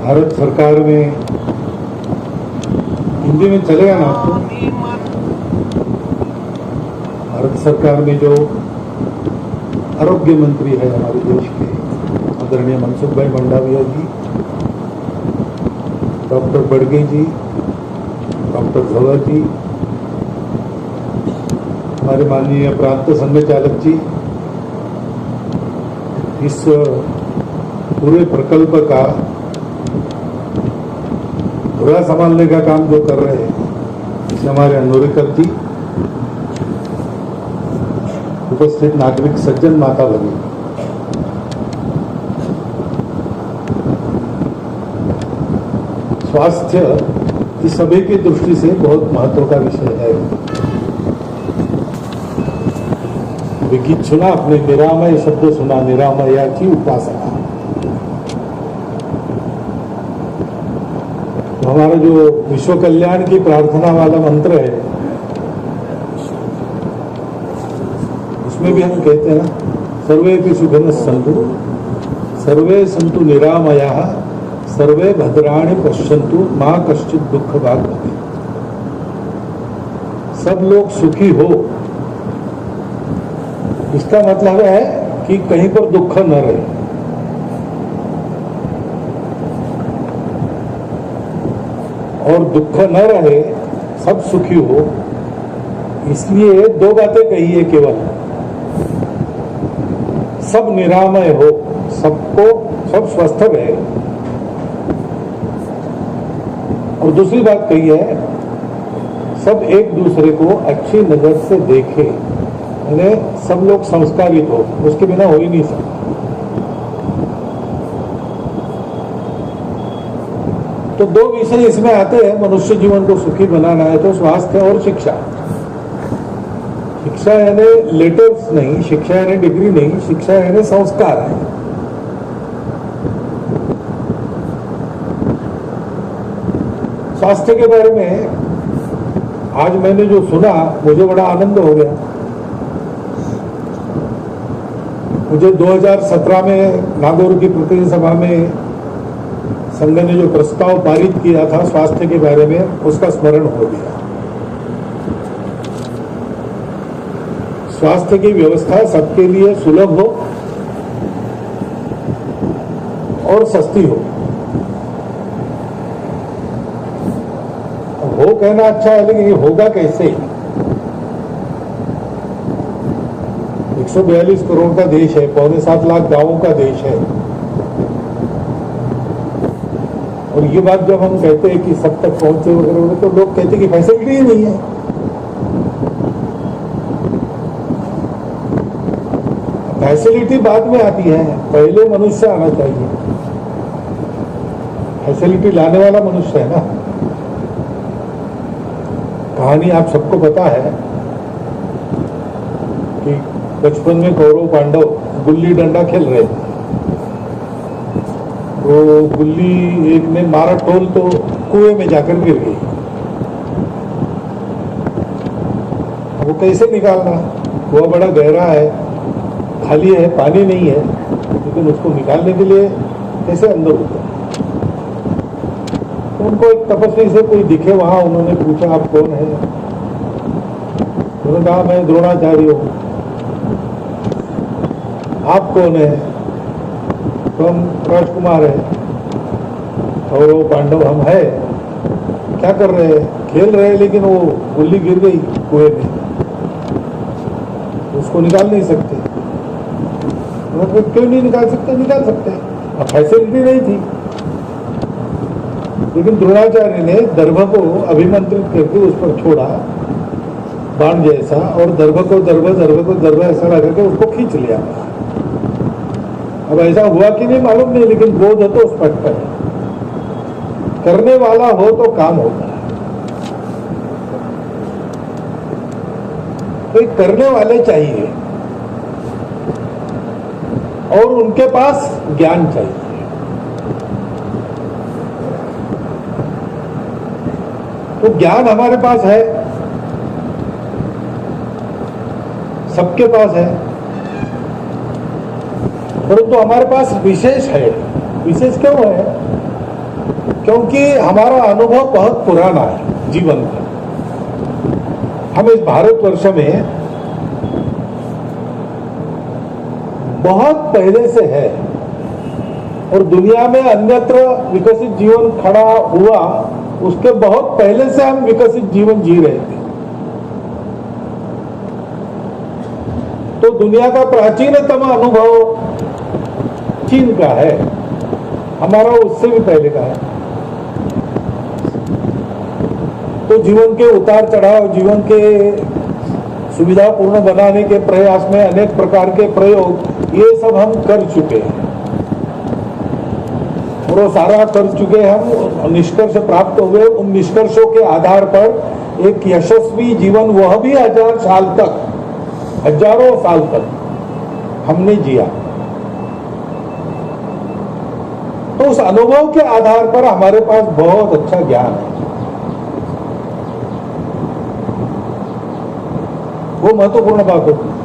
भारत सरकार में हिंदी में चलेगा ना आपको? भारत सरकार में जो आरोग्य मंत्री है हमारे देश के आदरणीय मनसुख भाई मंडाविया जी, डॉक्टर बड़गे जी, डॉक्टर झवर जी, हमारे माननीय प्रांत संघ चालक जी, इस पूरे प्रकल्प का पूरा संभालने का काम जो कर रहे हैं हमारे अनुरेकर जी, उपस्थित नागरिक सज्जन माता भगिनी, स्वास्थ्य इस सभी की दृष्टि से बहुत महत्व का विषय है। विकित सुना आपने, निरामय शब्द सुना, निरामयाची उपासना। तो हमारा जो विश्व कल्याण की प्रार्थना वाला मंत्र है, उसमें भी हम कहते हैं ना, सर्वेपि सुखिनः सन्तु, सर्वे सन्तु निरामयाः, सर्वे भद्राणि पश्यन्तु, मा कश्चित् दुःखभाग् भवेत्। सब लोग सुखी हो, इसका मतलब है कि कहीं पर दुख न रहे। और दुख न रहे, सब सुखी हो, इसलिए दो बातें कही है केवल, सब निरामय हो, सबको सब स्वस्थ रहे, और दूसरी बात कही है सब एक दूसरे को अच्छी नजर से देखे, यानी सब लोग संस्कारित हो, उसके बिना हो ही नहीं सकता। तो दो विषय इसमें आते हैं, मनुष्य जीवन को सुखी बनाना है तो स्वास्थ्य और शिक्षा। शिक्षा यानी लेटर्स नहीं, शिक्षा यानी डिग्री नहीं, शिक्षा यानी संस्कार है। स्वास्थ्य के बारे में आज मैंने जो सुना, मुझे बड़ा आनंद हो गया। मुझे 2017 में नागौर की प्रतिनिधि सभा में संघ ने जो प्रस्ताव पारित किया था स्वास्थ्य के बारे में, उसका स्मरण हो गया। स्वास्थ्य की व्यवस्था सबके लिए सुलभ हो और सस्ती हो। हो कहना अच्छा है, लेकिन ये होगा कैसे? 142 करोड़ का देश है, 6.25 लाख गांवों का देश है, और ये बात जब हम कहते हैं कि सब तक पहुंचे वगैरह, तो लोग कहते हैं कि फैसिलिटी ही नहीं है। फैसिलिटी बाद में आती है, पहले मनुष्य आना चाहिए। फैसिलिटी लाने वाला मनुष्य है ना। कहानी आप सबको पता है कि बचपन में कौरव पांडव गुल्ली डंडा खेल रहे थे, तो गुल्ली एक ने मारा टोल तो कुएं में जाकर गिर गई। वो कैसे निकालना? कुआं बड़ा गहरा है, खाली है, पानी नहीं है, लेकिन उसको निकालने के लिए कैसे अंदर होता? तो उनको एक तपस्वी से कोई दिखे वहां, उन्होंने पूछा आप कौन है? उन्होंने कहा मैं द्रोणाचार्य हूं। आप कौन है? तो हम राजकुमार है, और वो पांडव हम है। क्या कर रहे हैं? खेल रहे हैं, लेकिन वो गुल्ली गिर गई कुएं में, उसको निकाल नहीं सकते। क्यों नहीं निकाल सकते? निकाल सकते, अब फैसिलिटी नहीं थी। लेकिन द्रोणाचार्य ने दर्भ को अभिमंत्रित करके उस पर छोड़ा बाण जैसा, और दर्भ को दर्भ ऐसा लगा के उसको खींच लिया। अब ऐसा हुआ कि नहीं मालूम नहीं, लेकिन बोध तो स्पष्ट है, करने वाला हो तो काम होता है। तो करने वाले चाहिए और उनके पास ज्ञान चाहिए। तो ज्ञान हमारे पास है, सबके पास है, परंतु हमारे पास विशेष है। विशेष क्यों है? क्योंकि हमारा अनुभव बहुत पुराना है जीवन का। हम इस भारतवर्ष में बहुत पहले से है और दुनिया में अन्यत्र विकसित जीवन खड़ा हुआ उसके बहुत पहले से हम विकसित जीवन जी रहे थे। तो दुनिया का प्राचीनतम अनुभव चीन का है, हमारा उससे भी पहले का है। तो जीवन के उतार चढ़ाव, जीवन के सुविधापूर्ण बनाने के प्रयास में अनेक प्रकार के प्रयोग ये सब हम कर चुके हैं और वो सारा कर चुके हम निष्कर्ष प्राप्त हुए। उन निष्कर्षों के आधार पर एक यशस्वी जीवन, वह भी 1000 साल तक, हजारों साल तक हमने जिया। तो उस अनुभव के आधार पर हमारे पास बहुत अच्छा ज्ञान है, वो महत्वपूर्ण बात होती है।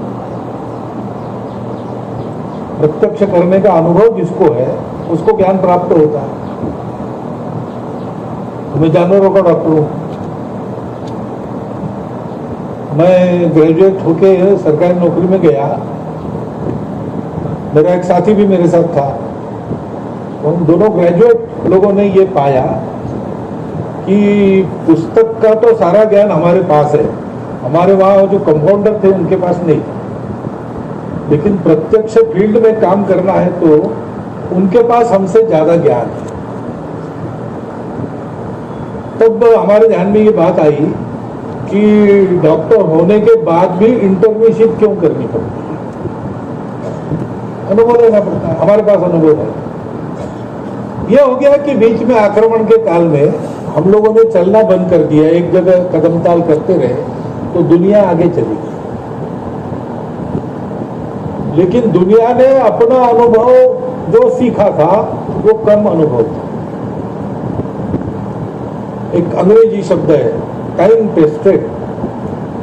प्रत्यक्ष करने का अनुभव जिसको है उसको ज्ञान प्राप्त होता है। मैं जानवरों का डॉक्टर हूं, मैं ग्रेजुएट होके सरकारी नौकरी में गया, मेरा एक साथी भी मेरे साथ था। हम दोनों ग्रेजुएट लोगों ने ये पाया कि पुस्तक का तो सारा ज्ञान हमारे पास है, हमारे वहाँ जो कंपाउंडर थे उनके पास नहीं, लेकिन प्रत्यक्ष फील्ड में काम करना है तो उनके पास हमसे ज्यादा ज्ञान है। तब हमारे ध्यान में ये बात आई कि डॉक्टर होने के बाद भी इंटर्नशिप क्यों करनी पड़ती है, अनुभव लेना पड़ता है। हमारे पास अनुभव है। यह हो गया कि बीच में आक्रमण के काल में हम लोगों ने चलना बंद कर दिया, एक जगह कदम ताल करते रहे तो दुनिया आगे चली गई। लेकिन दुनिया ने अपना अनुभव जो सीखा था वो कम अनुभव था। एक अंग्रेजी शब्द है टाइम टेस्टेड,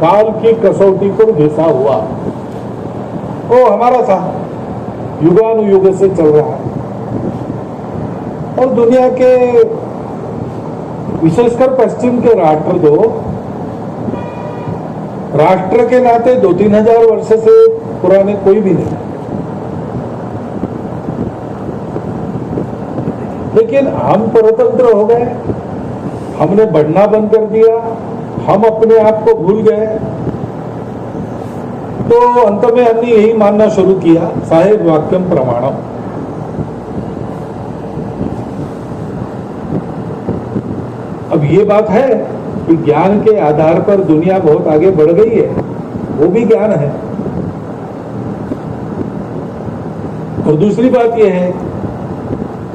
काल की कसौटी पर घिसा हुआ, वो हमारा था, युगानुयुग से चल रहा है। और दुनिया के विशेषकर पश्चिम के राष्ट्र दो राष्ट्र के नाते 2-3 हजार वर्ष से पुराने कोई भी नहीं, लेकिन हम परतंत्र हो गए, हमने बढ़ना बंद कर दिया, हम अपने आप को भूल गए। तो अंत में हमने यही मानना शुरू किया, साहेब वाक्यम प्रमाणम। अब ये बात है कि ज्ञान के आधार पर दुनिया बहुत आगे बढ़ गई है, वो भी ज्ञान है। और दूसरी बात यह है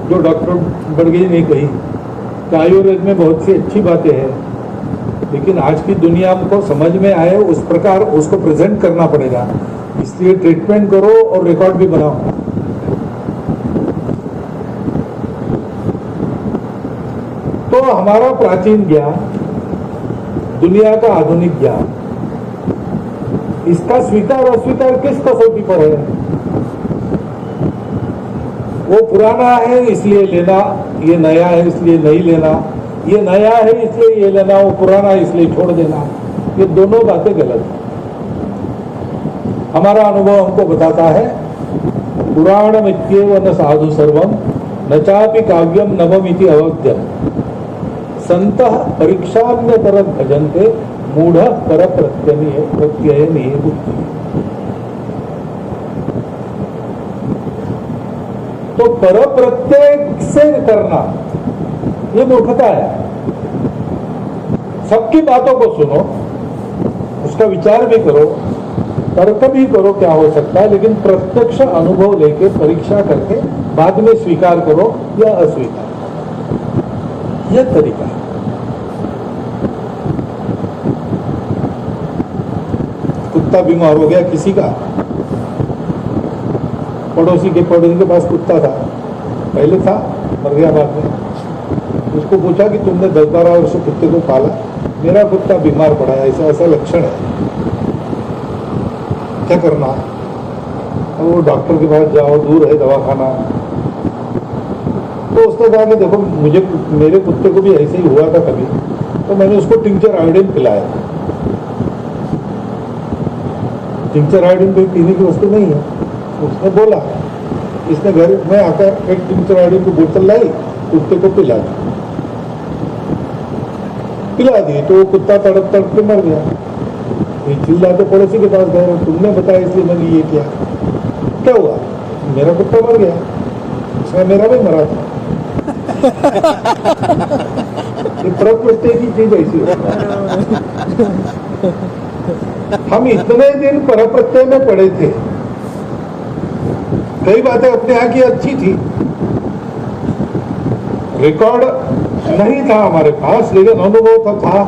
जो डॉक्टर बड़गई ने कही कि आयुर्वेद में बहुत सी अच्छी बातें हैं, लेकिन आज की दुनिया को समझ में आए उस प्रकार उसको प्रेजेंट करना पड़ेगा। इसलिए ट्रीटमेंट करो और रिकॉर्ड भी बनाओ। तो हमारा प्राचीन ज्ञान, दुनिया का आधुनिक ज्ञान, इसका स्वीकार अस्वीकार किस कसौटी पर है? वो पुराना है इसलिए लेना, ये नया है इसलिए नहीं लेना, ये नया है इसलिए ये लेना, वो पुराना है इसलिए छोड़ देना, ये दोनों बातें गलत है। हमारा अनुभव हमको बताता है पुराणमित्येव न साधु सर्वम न चापि काव्यम नवमिति अवज्ञम संतः परीक्षान्यतर भजन्ते मूढ़ पर प्रत्यय नहीं बुद्धि। तो पर प्रत्यय से करना ये मूर्खता है। सबकी बातों को सुनो, उसका विचार भी करो, तर्क भी करो क्या हो सकता है, लेकिन प्रत्यक्ष अनुभव लेके परीक्षा करके बाद में स्वीकार करो या अस्वीकार, यह तरीका है। कुत्ता बीमार हो गया किसी का, पड़ोसी के पास कुत्ता था, पहले था मर गया बाद में। उसको पूछा कि तुमने 10-12 वर्ष कुत्ते को पाला, मेरा कुत्ता बीमार पड़ा है, ऐसा ऐसा लक्षण है, क्या करना? वो डॉक्टर के पास जाओ, दूर है दवाखाना, तो उसने कहा कि देखो मुझे मेरे कुत्ते को भी ऐसे ही हुआ था कभी, तो मैंने उसको टिंचर आयोडीन पिलाया। टिंचर आयोडीन कोई पीने की वस्तु नहीं है। उसने बोला, इसने घर में आकर एक टिंचर आयोडीन की बोतल लाई, कुत्ते को पिला दी तो वो कुत्ता तड़प तड़प के मर गया। चिल्लाते पड़ोसी के पास गए, तुमने बताया इसलिए मैंने ये किया। क्या हुआ? मेरा कुत्ता मर गया। उसमें मेरा भी मरा था। ये प्रकृति की चीज ऐसी होती है। हम इतने दिन परप्रत्यय में पड़े थे, कई बातें अपने यहाँ की अच्छी थी, रिकॉर्ड नहीं था हमारे पास, लेकिन अनुभव था।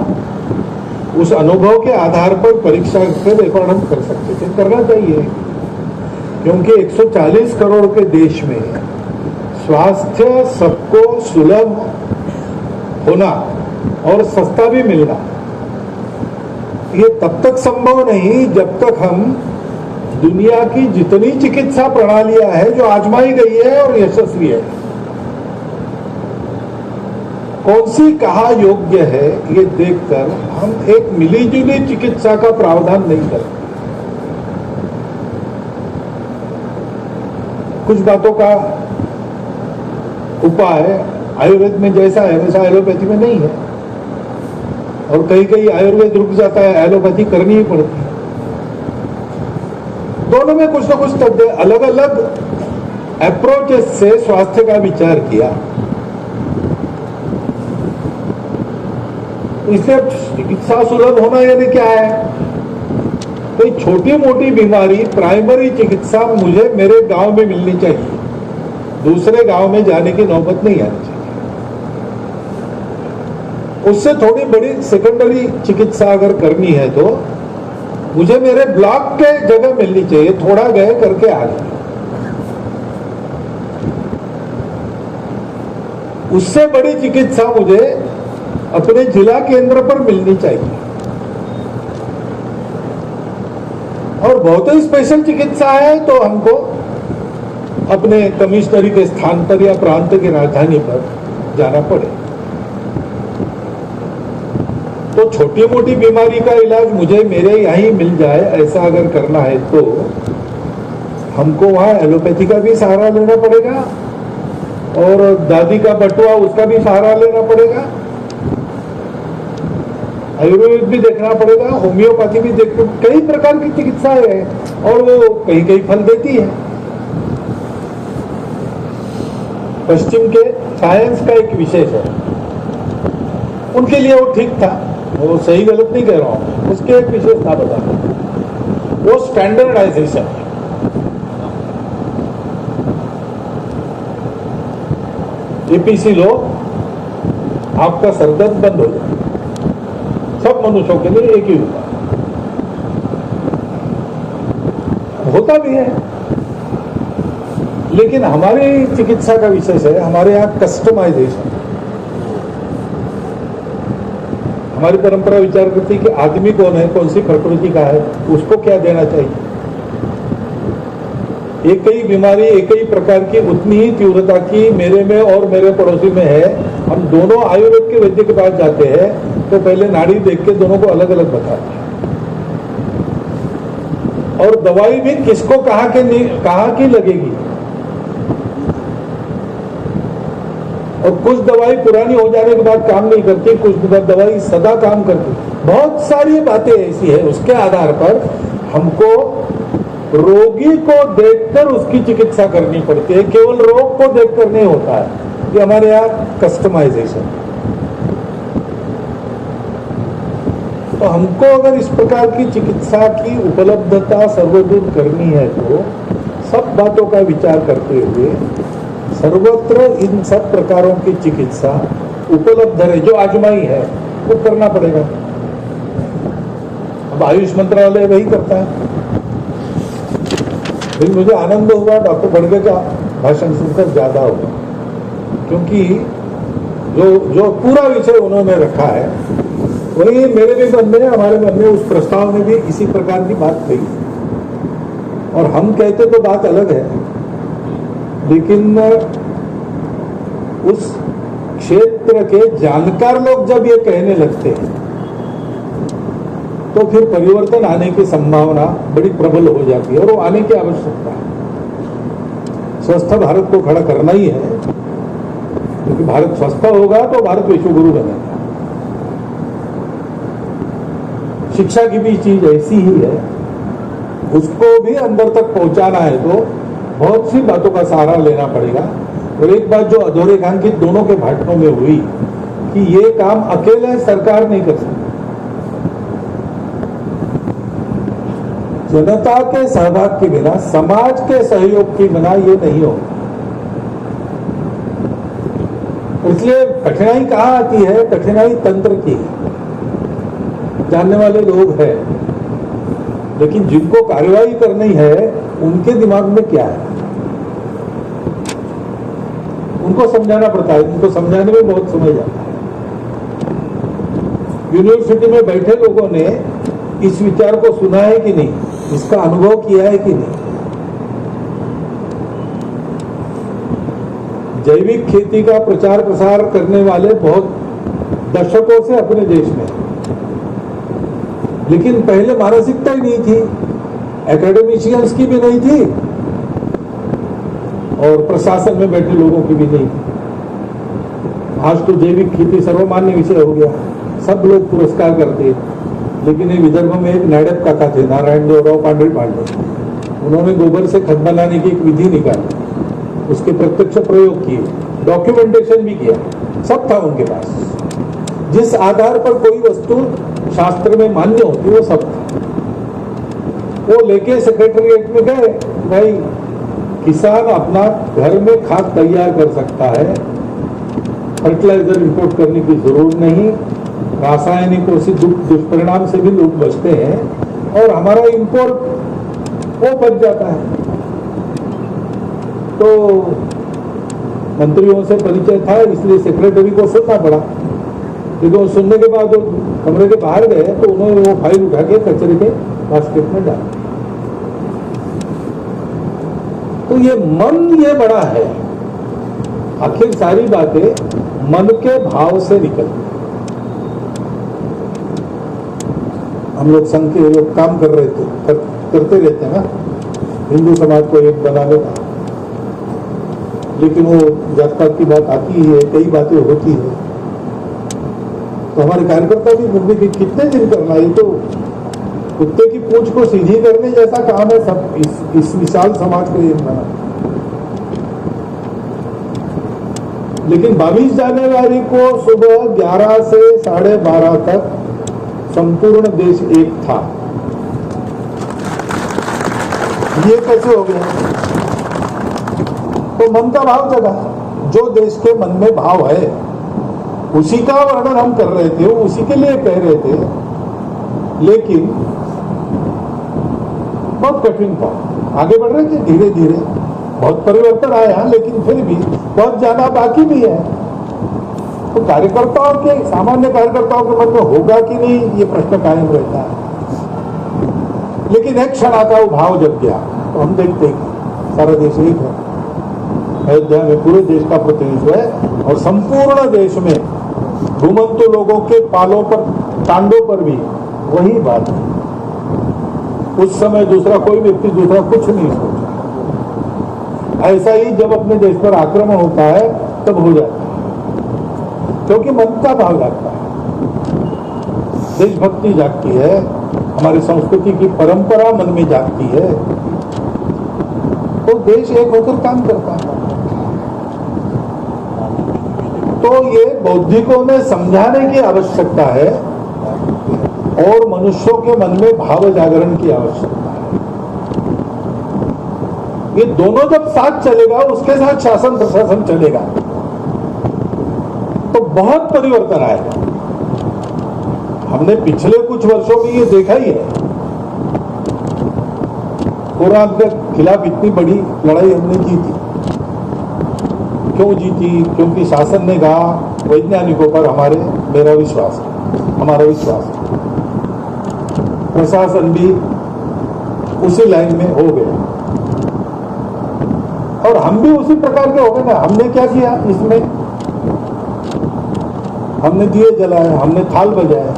उस अनुभव के आधार पर परीक्षा से रिकॉर्ड हम कर सकते थे, करना चाहिए। क्योंकि 140 करोड़ के देश में स्वास्थ्य सबको सुलभ होना और सस्ता भी मिलना, ये तब तक संभव नहीं जब तक हम दुनिया की जितनी चिकित्सा प्रणालियां हैं जो आजमाई गई है और यशस्वी है, कौन सी कहाँ योग्य है, ये देखकर हम एक मिलीजुली चिकित्सा का प्रावधान नहीं करते। कुछ बातों का उपाय आयुर्वेद में जैसा है वैसा एलोपैथी में नहीं है, और कहीं कहीं आयुर्वेद रुक जाता है, एलोपैथी करनी ही पड़ती है। दोनों में कुछ ना कुछ तथ्य, अलग अलग अप्रोचेस से स्वास्थ्य का विचार किया। इससे चिकित्सा सुलभ होना यानी क्या है? कोई छोटी मोटी बीमारी प्राइमरी चिकित्सा मुझे मेरे गांव में मिलनी चाहिए, दूसरे गांव में जाने की नौबत नहीं आनी चाहिए। उससे थोड़ी बड़ी सेकेंडरी चिकित्सा अगर करनी है तो मुझे मेरे ब्लॉक के जगह मिलनी चाहिए, थोड़ा गए करके आ गए। उससे बड़ी चिकित्सा मुझे अपने जिला केंद्र पर मिलनी चाहिए। और बहुत ही स्पेशल चिकित्सा है तो हमको अपने कमिश्नरी के स्थान पर या प्रांत की राजधानी पर जाना पड़े। तो छोटी मोटी बीमारी का इलाज मुझे मेरे यहीं मिल जाए, ऐसा अगर करना है तो हमको वहां एलोपैथी का भी सहारा लेना पड़ेगा और दादी का बटुआ उसका भी सहारा लेना पड़ेगा, आयुर्वेद भी देखना पड़ेगा, होम्योपैथी भी देखना, कई प्रकार की चिकित्सा है और वो कहीं कहीं फल देती है। पश्चिम के साइंस का एक विशेष है, उनके लिए वो ठीक था, वो सही गलत नहीं कह रहा हूं, उसके एक विशेषता बता, वो स्टैंडर्डाइजेशन है। एपीसी लो, आपका सरदर्द बंद हो जाए, सब मनुष्यों के लिए एक ही होता भी है। लेकिन हमारी चिकित्सा का विशेष है, हमारे यहाँ कस्टमाइजेशन। हमारी परंपरा विचार करती है कि आदमी कौन है, कौन सी प्रकृति का है, उसको क्या देना चाहिए। एक ही बीमारी एक ही प्रकार की उतनी ही तीव्रता की मेरे में और मेरे पड़ोसी में है, हम दोनों आयुर्वेद के वैद्य के पास जाते हैं तो पहले नाड़ी देख के दोनों को अलग अलग बताते हैं, और दवाई भी किसको कहाँ की लगेगी। और कुछ दवाई पुरानी हो जाने के बाद काम नहीं करती, कुछ दवाई सदा काम करती। बहुत सारी बातें ऐसी है, उसके आधार पर हमको रोगी को देखकर उसकी चिकित्सा करनी पड़ती है, केवल रोग को देखकर नहीं होता है। ये हमारे यहाँ कस्टमाइजेशन। तो हमको अगर इस प्रकार की चिकित्सा की उपलब्धता सर्वदूर करनी है तो सब बातों का विचार करते हुए सर्वत्र इन सब प्रकारों की चिकित्सा उपलब्ध है, जो आजमाई है वो करना पड़ेगा। अब आयुष मंत्रालय वही करता है। फिर मुझे आनंद हुआ डॉक्टर बड़गे का भाषण सुनकर ज्यादा हुआ, क्योंकि जो पूरा विषय उन्होंने रखा है वही मेरे भी मन में, हमारे मन में उस प्रस्ताव में भी इसी प्रकार की बात कही। और हम कहते तो बात अलग है, लेकिन उस क्षेत्र के जानकार लोग जब ये कहने लगते हैं तो फिर परिवर्तन आने की संभावना बड़ी प्रबल हो जाती है, और वो आने की आवश्यकता है। स्वस्थ भारत को खड़ा करना ही है, क्योंकि भारत स्वस्थ होगा तो भारत विश्वगुरु बनेगा। शिक्षा की भी चीज ऐसी ही है, उसको भी अंदर तक पहुंचाना है तो बहुत सी बातों का सहारा लेना पड़ेगा। और एक बात जो अधोरेखांकित दोनों के भाषणों में हुई कि ये काम अकेले सरकार नहीं कर सकती, जनता के सहभाग के बिना, समाज के सहयोग के बिना ये नहीं होगा। इसलिए कठिनाई कहाँ आती है? कठिनाई तंत्र की है। जानने वाले लोग हैं, लेकिन जिनको कार्रवाई करनी है उनके दिमाग में क्या है, उनको समझाना पड़ता है। उनको समझाने में बहुत समय जाता है। यूनिवर्सिटी में बैठे लोगों ने इस विचार को सुना है कि नहीं, इसका अनुभव किया है कि नहीं? जैविक खेती का प्रचार प्रसार करने वाले बहुत दशकों से अपने देश में, लेकिन पहले मानसिकता ही नहीं थी, एकेडमिशियंस की भी नहीं थी और प्रशासन में बैठे लोगों की भी नहीं थी। आज तो जैविक खेती सर्वमान्य विषय हो गया, सब लोग पुरस्कार करते हैं। लेकिन ये विदर्भ में एक नायडक काका थे, नारायण देवराव पांडे पांडे, उन्होंने गोबर से खत बनाने की एक विधि निकाली, उसके प्रत्यक्ष प्रयोग किए, डॉक्यूमेंटेशन भी किया, सब था उनके पास। जिस आधार पर कोई वस्तु शास्त्र में मान्य होती वो सब था। वो लेके सेक्रेटरीट में गए, भाई किसान अपना घर में खाद तैयार कर सकता है, फर्टिलाइजर इंपोर्ट करने की जरूरत नहीं, रासायनिकों से दुष्परिणाम से भी लोग बचते हैं और हमारा इंपोर्ट वो बच जाता है। तो मंत्रियों से परिचय था, इसलिए सेक्रेटरी को सुनना पड़ा। लेकिन सुनने के बाद वो कमरे के बाहर गए तो उन्होंने वो फाइल उठा के कचरे के बास्केट में डाला। तो ये मन ये बड़ा है, आखिर सारी बातें मन के भाव से निकलती। हम लोग संघ के लोग काम कर रहे थे, करते रहते हैं ना, हिंदू समाज को एक बनाने का, लेकिन वो जात पात की बात आती है, कई बातें होती है। तो हमारे कार्यकर्ता भी बोलते कि कितने दिन करना, ये तो कुत्ते की पूंछ को सीधी करने जैसा काम है सब इस विशाल समाज को ये बना। लेकिन 22 जनवरी को सुबह 11 से 12:30 तक संपूर्ण देश एक था। ये कैसे हो गया? तो मन का भाव जगा, जो देश के मन में भाव है उसी का वर्णन हम कर रहे थे, उसी के लिए कह रहे थे। लेकिन बहुत कठिन था, आगे बढ़ रहे थे धीरे धीरे, बहुत परिवर्तन आया, लेकिन फिर भी बहुत जाना बाकी भी है। तो कार्यकर्ताओं के, सामान्य कार्यकर्ताओं के मन में होगा कि नहीं, ये प्रश्न कायम रहता है। लेकिन एक क्षण आता वो भाव जग गया तो हम देखते हैं सारा देश एक है। अयोध्या में पूरे देश का प्रतिनिधित्व है और संपूर्ण देश में घुमंतु लोगों के पालों पर, टांडों पर भी वही बात है। उस समय दूसरा कोई व्यक्ति दूसरा कुछ नहीं सोचा। ऐसा ही जब अपने देश पर आक्रमण होता है तब हो जाता है, क्योंकि मन का भाव जागता है, देशभक्ति जागती है, हमारी संस्कृति की परंपरा मन में जागती है, तो देश एक होकर काम करता है। तो ये बौद्धिकों में समझाने की आवश्यकता है और मनुष्यों के मन में भाव जागरण की आवश्यकता है। ये दोनों जब साथ चलेगा, उसके साथ शासन प्रशासन चलेगा, तो बहुत परिवर्तन आएगा। हमने पिछले कुछ वर्षों में ये देखा ही है। कोरोना के खिलाफ इतनी बड़ी लड़ाई हमने की थी। क्यों जीती? क्योंकि शासन ने कहा वैज्ञानिकों पर मेरा विश्वास है, हमारा विश्वास है। प्रशासन भी उसी लाइन में हो गया और हम भी उसी प्रकार के हो गए ना। हमने क्या किया इसमें? हमने दिए जलाए, हमने थाल बजाए।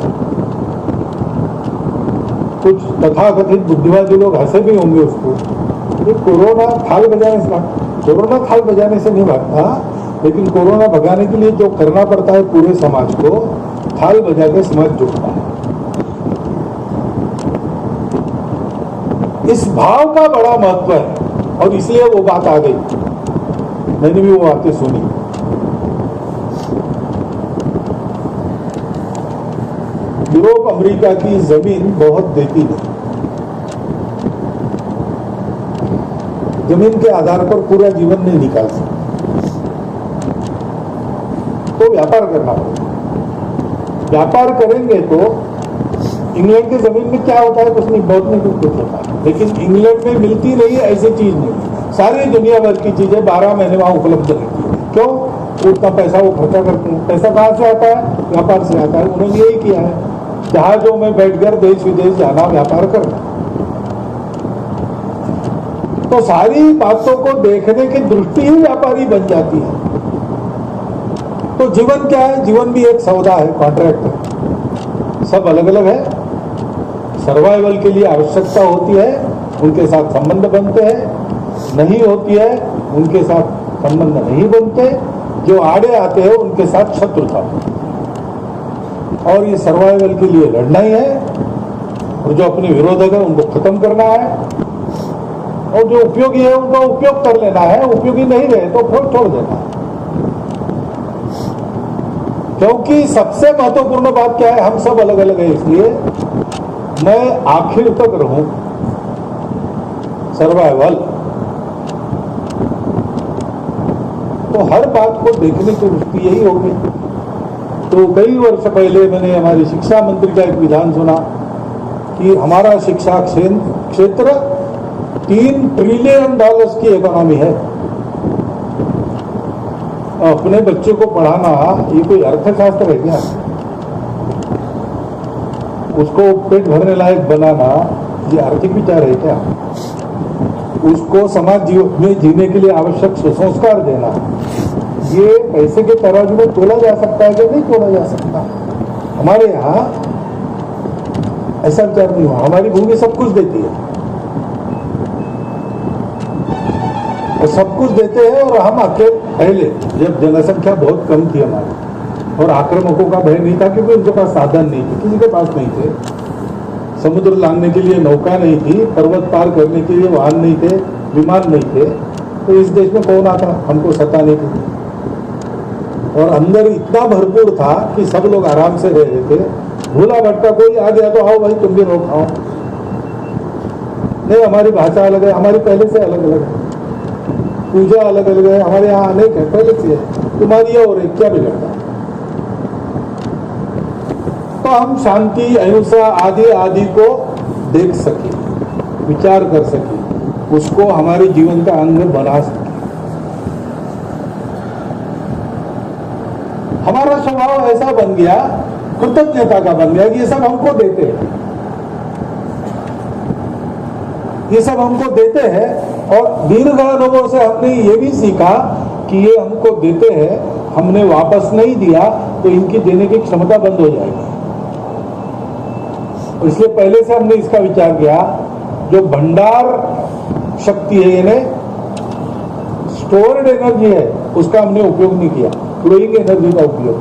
कुछ तथाकथित बुद्धिवादी लोग हंसे भी होंगे उसको, ये कोरोना थाल बजाने से नहीं भागता, लेकिन कोरोना भगाने के लिए जो करना पड़ता है पूरे समाज को, थाल बजा के समाज जुड़ता है। इस भाव का बड़ा महत्व है और इसलिए वो बात आ गई। मैंने भी वो बातें सुनी। यूरोप अमेरिका की जमीन बहुत देती नहीं, जमीन के आधार पर पूरा जीवन नहीं निकाल सकते, तो व्यापार करना पड़ेगा। व्यापार करेंगे तो इंग्लैंड की जमीन में क्या होता है, कुछ नहीं, बहुत नहीं कुछ होता है, लेकिन इंग्लैंड में मिलती नहीं है ऐसी चीज नहीं। सारी दुनिया भर की चीजें 12 महीने वहां उपलब्ध रहती है। क्यों? उतना पैसा वो खर्चा करते हैं। पैसा कहाँ से आता है? व्यापार से आता है। उन्होंने यही किया है, जहाजों में बैठकर देश विदेश जाना, व्यापार करना। तो सारी बातों को देखने की दृष्टि ही व्यापारी बन जाती है। तो जीवन क्या है? जीवन भी एक सौदा है, कॉन्ट्रैक्ट है। सब अलग अलग है। सर्वाइवल के लिए आवश्यकता होती है, उनके साथ संबंध बनते हैं। नहीं होती है, उनके साथ संबंध नहीं बनते। जो आड़े आते हैं उनके साथ शत्रुता। और ये सर्वाइवल के लिए लड़ना ही है, और जो अपने विरोधक है उनको खत्म करना है, और जो उपयोगी है उनका उपयोग कर लेना है। उपयोगी नहीं रहे तो फिर छोड़ देना है। क्योंकि सबसे महत्वपूर्ण बात क्या है? हम सब अलग अलग है, इसलिए मैं आखिर तक रहूं, सर्वाइवल। तो हर बात को देखने की दृष्टि यही होगी। तो कई वर्ष पहले मैंने हमारी शिक्षा मंत्री का एक विधान सुना कि हमारा शिक्षा क्षेत्र $3 ट्रिलियन की इकोनॉमी है। अपने बच्चे को पढ़ाना ये कोई अर्थशास्त्र है क्या? उसको पेट भरने लायक बनाना ये आर्थिक विचार है क्या? उसको समाज में जीने के लिए आवश्यक संस्कार देना, ये पैसे के तराजू में तोला जा सकता है कि नहीं तोला जा सकता? हमारे यहाँ ऐसा विचार नहीं हुआ। हमारी भूमि सब कुछ देती है, और सब कुछ देते हैं, और हम अकेले पहले जब जनसंख्या बहुत कम थी हमारी, और आक्रामकों का भय नहीं था क्योंकि उनके पास साधन नहीं थे, किसी के पास नहीं थे। समुद्र लांघने के लिए नौका नहीं थी, पर्वत पार करने के लिए वाहन नहीं थे, विमान नहीं थे। तो इस देश में कौन आता हमको सताने के लिए? और अंदर इतना भरपूर था कि सब लोग आराम से रह रहे थे। भूला भटका कोई आ गया तो आओ भाई तुम भी रोक खाओ। नहीं, हमारी भाषा अलग है, हमारी पहले से अलग अलग है, पूजा अलग अलग है, हमारे यहाँ अनेक है, पहले से है। तुम्हारी और एक क्या बिगड़ता है? तो हम शांति, अहिंसा आदि आदि को देख सके, विचार कर सके, उसको हमारे जीवन का अंग बना सके। हमारा स्वभाव ऐसा बन गया, कृतज्ञता का बन गया कि ये सब हमको देते हैं, ये सब हमको देते हैं। और दीर्घ अनुभव से हमने ये भी सीखा कि ये हमको देते हैं, हमने वापस नहीं दिया तो इनकी देने की क्षमता बंद हो जाएगी। इसलिए पहले से हमने इसका विचार किया, जो भंडार शक्ति है, यानी स्टोर्ड एनर्जी है, उसका हमने उपयोग नहीं किया, फ्लोइंग एनर्जी का उपयोग।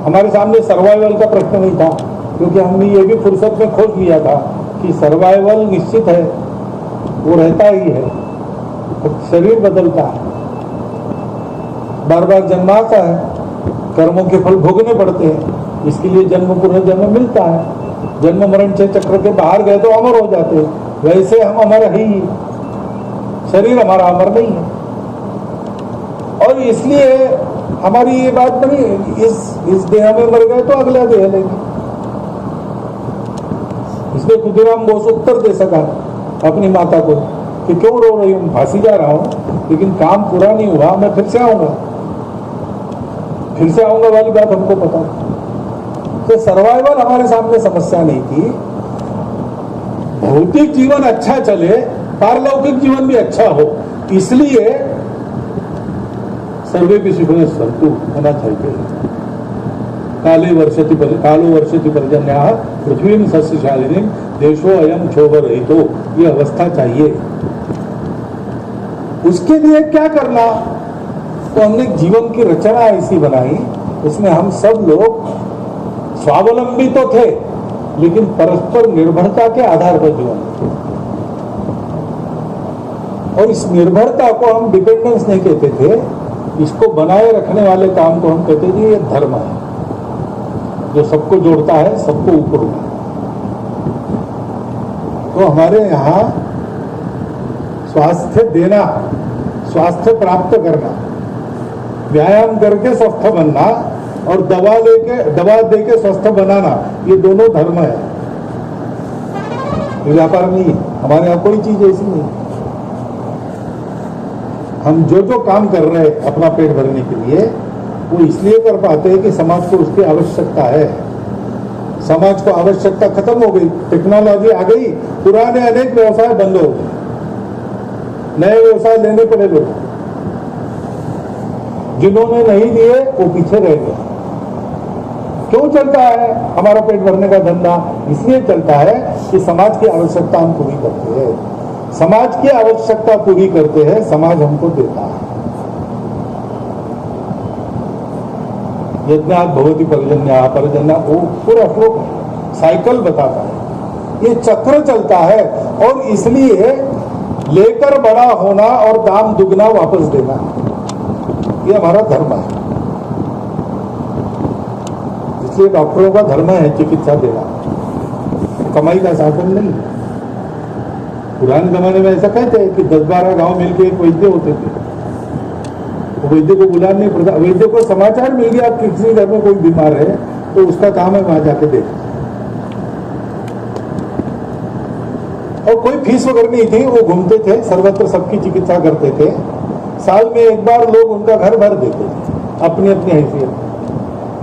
हमारे सामने सर्वाइवल का प्रश्न नहीं था, क्योंकि हमने ये भी फुर्सत में खोज लिया था कि सर्वाइवल निश्चित है, वो रहता ही है, शरीर बदलता है, बार बार जन्माता है, कर्मों के फल भोगने पड़ते हैं, इसके लिए जन्म पुनर्जन्म मिलता है। जन्म मरण के चक्र के बाहर गए तो अमर हो जाते हैं, वैसे हम अमर ही, शरीर हमारा अमर नहीं है। और इसलिए हमारी ये बात नहीं, इस देह में मर गए तो अगला देह लेंगे। इसलिए खुदीराम बोस उत्तर दे सका अपनी माता को कि क्यों रो रही हूं, फांसी जा रहा हूं, लेकिन काम पूरा नहीं हुआ, मैं फिर से आऊंगा वाली बात हमको पता। तो सर्वाइवल हमारे सामने समस्या नहीं थी। भौतिक जीवन अच्छा चले, पारलौकिक जीवन भी अच्छा हो, इसलिए सर्वे सुखिनः सन्तु होना चाहिए। कालो वर्षति पर्जन्याः पृथ्वीं सस्यशालिनीं देशो अयं क्षोभरहितो, ये अवस्था चाहिए। उसके लिए क्या करना? तो हमने जीवन की रचना ऐसी बनाई, उसमें हम सब लोग स्वावलंबी तो थे, लेकिन परस्पर निर्भरता के आधार पर जीवन। और इस निर्भरता को हम डिपेंडेंस नहीं कहते थे, इसको बनाए रखने वाले काम को हम कहते थे ये धर्म है, जो सबको जोड़ता है, सबको ऊपर उठाता है। तो हमारे यहाँ स्वास्थ्य देना, स्वास्थ्य प्राप्त करना, व्यायाम करके स्वस्थ बनना और दवा देके स्वस्थ बनाना, ये दोनों धर्म है, ये व्यापार नहीं है। हमारे यहाँ कोई चीज ऐसी नहीं। हम जो काम कर रहे हैं अपना पेट भरने के लिए, वो इसलिए कर पाते हैं कि समाज को उसकी आवश्यकता है। समाज को आवश्यकता खत्म हो गई, टेक्नोलॉजी आ गई, पुराने अनेक व्यवसाय बंद हो गए, नए व्यवसाय लेने पड़े लोग। जिन्होंने नहीं लिए वो पीछे रह गए। क्यों चलता है हमारा पेट भरने का धंधा? इसलिए चलता है कि समाज की आवश्यकता हम पूरी करते हैं। समाज की आवश्यकता पूरी करते हैं, समाज हमको देता है। यज्ञात् भवति पर्जन्यः, पर्जन्य वो पूरा श्लोक साइकिल बताता है, ये चक्र चलता है। और इसलिए लेकर बड़ा होना और दाम दुगना वापस देना, ये हमारा धर्म है। इसलिए डॉक्टरों का धर्म है चिकित्सा देना, कमाई का साधन नहीं। पुराने जमाने में ऐसा कहते हैं कि 10-12 गांव मिलकर एक वैद्य होते थे, तो वैद्य को बुलाना नहीं पड़ता। वैद्य को समाचार मिल गया किसी घर में कोई बीमार है, तो उसका काम है वहां जाके देख। और कोई फीस वगैरह नहीं थी, वो घूमते थे, सर्वत्र सबकी चिकित्सा करते थे। साल में एक बार लोग उनका घर भर देते थे, अपनी अपनी हैसियत,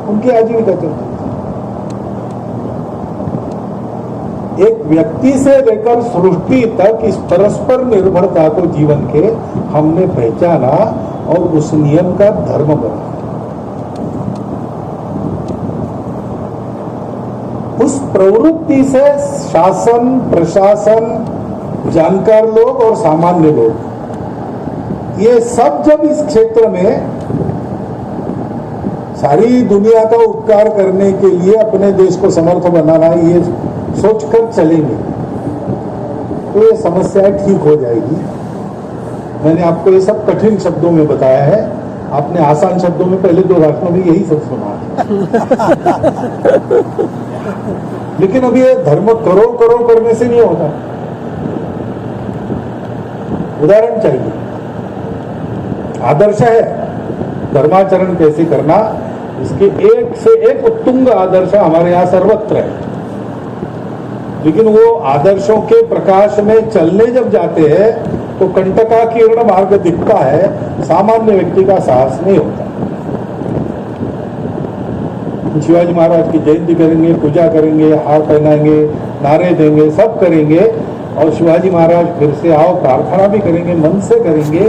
उनकी आजीविका चलती थी। एक व्यक्ति से लेकर सृष्टि तक इस परस्पर निर्भरता को जीवन के हमने पहचाना और उस नियम का धर्म बना। उस प्रवृत्ति से शासन, प्रशासन, जानकार लोग और सामान्य लोग, ये सब जब इस क्षेत्र में सारी दुनिया का उपकार करने के लिए अपने देश को समर्थ बनाना, ये सोचकर चलेंगे तो ये समस्या ठीक हो जाएगी। मैंने आपको ये सब कठिन शब्दों में बताया है, आपने आसान शब्दों में पहले 2 राष्ट्रों में यही सब सुना। लेकिन अब ये धर्म करो करो करने से नहीं होता, उदाहरण चाहिए, आदर्श है। धर्माचरण कैसे करना, इसके एक से एक उत्तुंग आदर्श हमारे यहाँ सर्वत्र है। लेकिन वो आदर्शों के प्रकाश में चलने जब जाते हैं तो कंटका किरण मार्ग दिखता है, सामान्य व्यक्ति का साहस नहीं होता। शिवाजी महाराज की जयंती करेंगे, पूजा करेंगे, हार पहनाएंगे, नारे देंगे, सब करेंगे, और शिवाजी महाराज फिर से आओ प्रार्थना भी करेंगे, मन से करेंगे।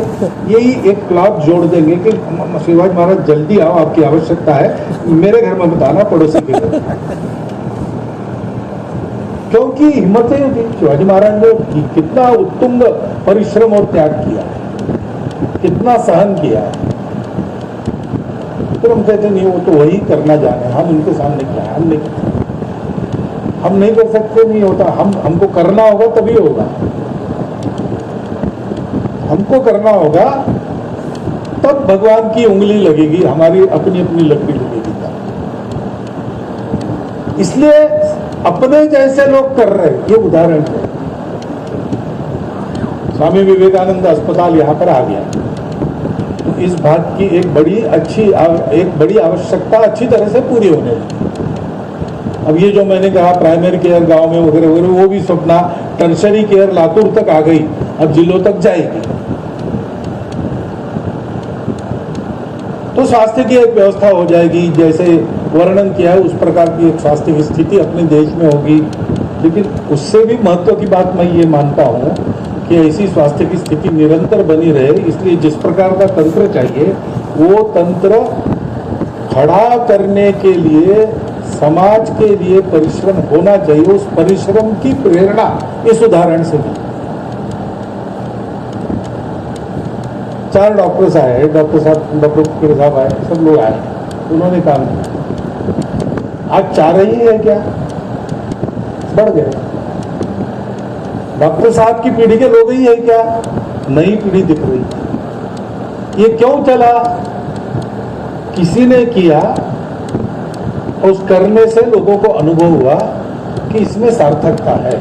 यही एक क्लॉथ जोड़ देंगे कि शिवाजी महाराज जल्दी आओ, आपकी आवश्यकता है, मेरे घर में बताना, पड़ोसी के घर। क्योंकि हिम्मत नहीं होती। शिवाजी महाराज ने कितना उत्तुंग परिश्रम और त्याग किया, कितना सहन किया। तो हम कहते नहीं, वो तो वही करना जाने, हम उनके सामने क्या है, हम नहीं कर सकते, नहीं होता। हमको करना होगा तभी होगा, हमको करना होगा तब भगवान की उंगली लगेगी, हमारी अपनी अपनी लकड़ी लगेगी। इसलिए अपने जैसे लोग कर रहे, ये उदाहरण है। स्वामी विवेकानंद अस्पताल यहाँ पर आ गया, तो इस बात की एक बड़ी आवश्यकता अच्छी तरह से पूरी होने लगी। अब ये जो मैंने कहा प्राइमरी केयर गांव में वगैरह वगैरह, वो भी सपना, टर्शरी केयर लातूर तक आ गई, अब जिलों तक जाएगी। तो स्वास्थ्य की एक व्यवस्था हो जाएगी, जैसे वर्णन किया है उस प्रकार की एक स्वास्थ्य की स्थिति अपने देश में होगी। लेकिन उससे भी महत्व की बात मैं ये मानता हूँ कि ऐसी स्वास्थ्य की स्थिति निरंतर बनी रहे, इसलिए जिस प्रकार का तंत्र चाहिए वो तंत्र खड़ा करने के लिए समाज के लिए परिश्रम होना चाहिए। उस परिश्रम की प्रेरणा इस उदाहरण से मिली। 4 डॉक्टर्स आए, डॉक्टर साहब आए, सब लोग आए, उन्होंने काम किया। आज 4 ही है क्या? बढ़ गए। डॉक्टर साहब की पीढ़ी के लोग ही है क्या? नई पीढ़ी दिख रही है। ये क्यों चला? किसी ने किया, उस करने से लोगों को अनुभव हुआ कि इसमें सार्थकता है,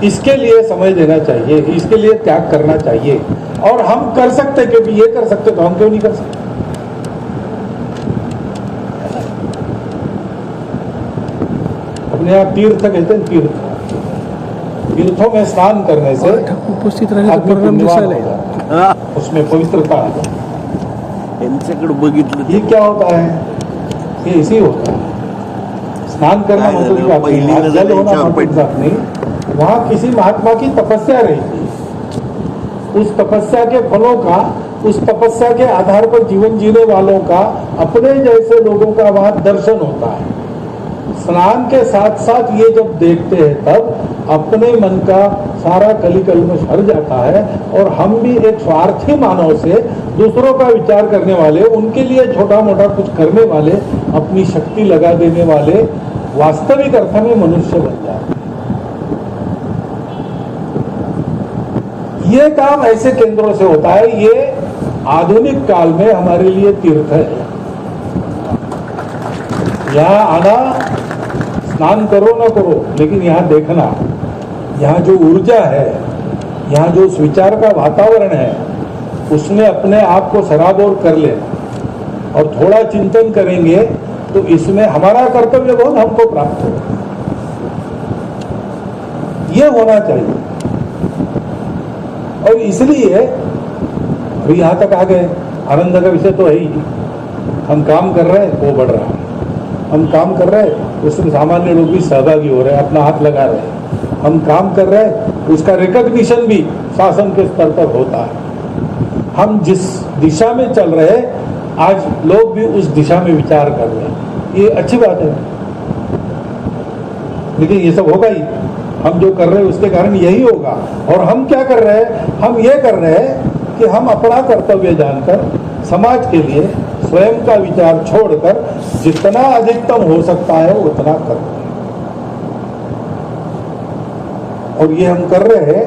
इसके लिए समय देना चाहिए, इसके लिए त्याग करना चाहिए, और हम कर सकते, क्योंकि ये कर सकते तो हम क्यों नहीं कर सकते? अपने यहाँ तीर्थ कहते हैं, तीर्थों में स्नान करने से उपस्थित आदमी पुण्यवान होता है, उसमें पवित्रता आता है। ये क्या होता है? ये इसी होता है। स्नान करना मतलब की बात नहीं, जल होना मतलब की बात नहीं। वहां किसी महात्मा की तपस्या रही थी, उस तपस्या के फलों का, उस तपस्या के आधार पर जीवन जीने वालों का, अपने जैसे लोगों का वहां दर्शन होता है। स्नान के साथ साथ ये जब देखते हैं तब अपने मन का सारा कलिकल्मश हट जाता है, और हम भी एक स्वार्थी मानव से, दूसरों का विचार करने वाले, उनके लिए छोटा मोटा कुछ करने वाले, अपनी शक्ति लगा देने वाले वास्तविक अर्थ में मनुष्य बन जाते हैं। ये काम ऐसे केंद्रों से होता है। ये आधुनिक काल में हमारे लिए तीर्थ है। यहाँ आना, स्नान करो ना करो, लेकिन यहाँ देखना, यहाँ जो ऊर्जा है, यहाँ जो उस विचार का वातावरण है, उसमें अपने आप को सराबोर कर लेना और थोड़ा चिंतन करेंगे तो इसमें हमारा कर्तव्य बहुत हमको प्राप्त होगा। ये होना चाहिए। और इसलिए अभी यहाँ तक आ गए, आनंद का विषय तो है ही। हम काम कर रहे हैं, वो बढ़ रहा है। हम काम कर रहे हैं, उसमें सामान्य लोग भी सहभागी हो रहे हैं, अपना हाथ लगा रहे हैं। हम काम कर रहे हैं, उसका रिकॉग्निशन भी शासन के स्तर पर होता है। हम जिस दिशा में चल रहे हैं, आज लोग भी उस दिशा में विचार कर रहे हैं। ये अच्छी बात है, लेकिन ये सब होगा ही। हम जो कर रहे हैं उसके कारण यही होगा। और हम क्या कर रहे हैं? हम ये कर रहे हैं कि हम अपना कर्तव्य जानकर समाज के लिए स्वयं का विचार छोड़कर जितना अधिकतम हो सकता है उतना कर रहे हैं। और ये हम कर रहे हैं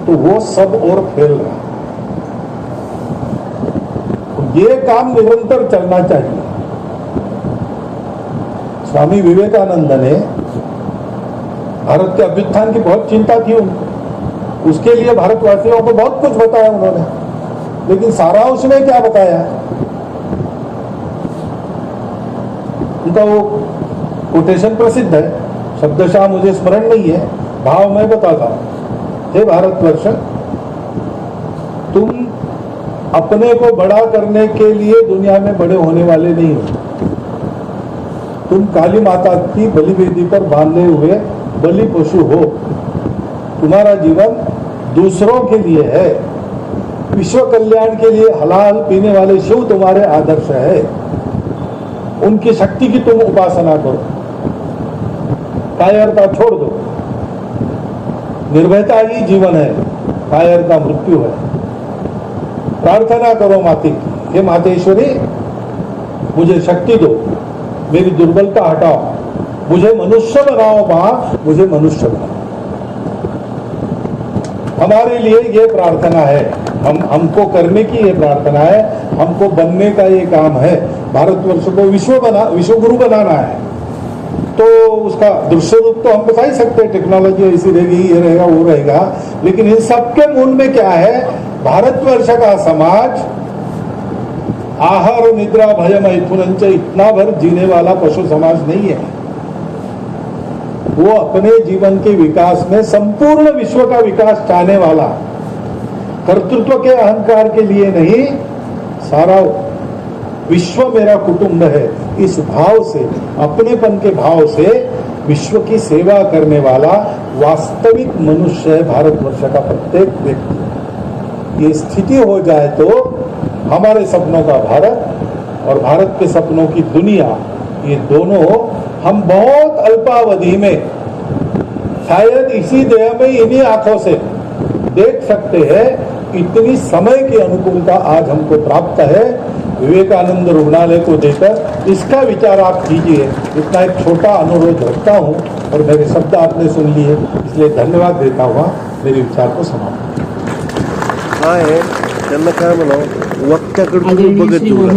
तो वो सब और फैल रहा है। ये काम निरंतर चलना चाहिए। स्वामी विवेकानंद ने, भारत के अभ्युत्थान की बहुत चिंता थी उनको, उसके लिए भारतवासियों को बहुत कुछ बताया उन्होंने, लेकिन सारांश में क्या बताया? उनका वो कोटेशन प्रसिद्ध है, शब्दशः मुझे स्मरण नहीं है, भाव मैं बताता हूं। हे भारतवर्ष, तुम अपने को बड़ा करने के लिए दुनिया में बड़े होने वाले नहीं हो। तुम काली माता की बलिवेदी पर बांधे हुए बलि पशु हो। तुम्हारा जीवन दूसरों के लिए है, विश्व कल्याण के लिए हलाल पीने वाले शिव तुम्हारे आदर्श है। उनकी शक्ति की तुम उपासना करो, कायरता छोड़ दो। निर्भयता ही जीवन है, कायरता मृत्यु है। प्रार्थना करो माते की, हे मातेश्वरी मुझे शक्ति दो, मेरी दुर्बलता हटाओ, मुझे मनुष्य बनाओ मां, मुझे मनुष्य बनाओ। हमारे लिए ये प्रार्थना है, हमको करने की ये प्रार्थना है, हमको बनने का ये काम है। भारतवर्ष को विश्व गुरु बनाना है। तो उसका दृश्य रूप तो हम बता ही सकते हैं, टेक्नोलॉजी ऐसी रहेगी, ये रहेगा, वो रहेगा, लेकिन इन सबके मूल में क्या है? भारतवर्ष का समाज आहार निद्रा भय मैथुनंच इतना भर जीने वाला पशु समाज नहीं है। वो अपने जीवन के विकास में संपूर्ण विश्व का विकास चाहने वाला, कर्तृत्व के अहंकार के लिए नहीं, सारा विश्व मेरा कुटुंब है, इस भाव से, अपनेपन के भाव से विश्व की सेवा करने वाला वास्तविक मनुष्य है भारतवर्ष का प्रत्येक व्यक्ति। ये स्थिति हो जाए तो हमारे सपनों का भारत और भारत के सपनों की दुनिया, ये दोनों हम बहुत अल्पावधि में, शायद इसी देह में इन्हीं आंखों से देख सकते हैं। इतनी समय की अनुकूलता आज हमको प्राप्त है विवेकानंद रुग्णालय को देकर। इसका विचार आप कीजिए। इतना एक छोटा अनुरोध रखता हूं और मेरे शब्द आपने सुन लिए, इसलिए धन्यवाद देता हुआ मेरे विचार को समाप्त। काय आहे त्यांना काय म्हणावं, वक्त्याकडे आदरणीय बघत श्री जेवढं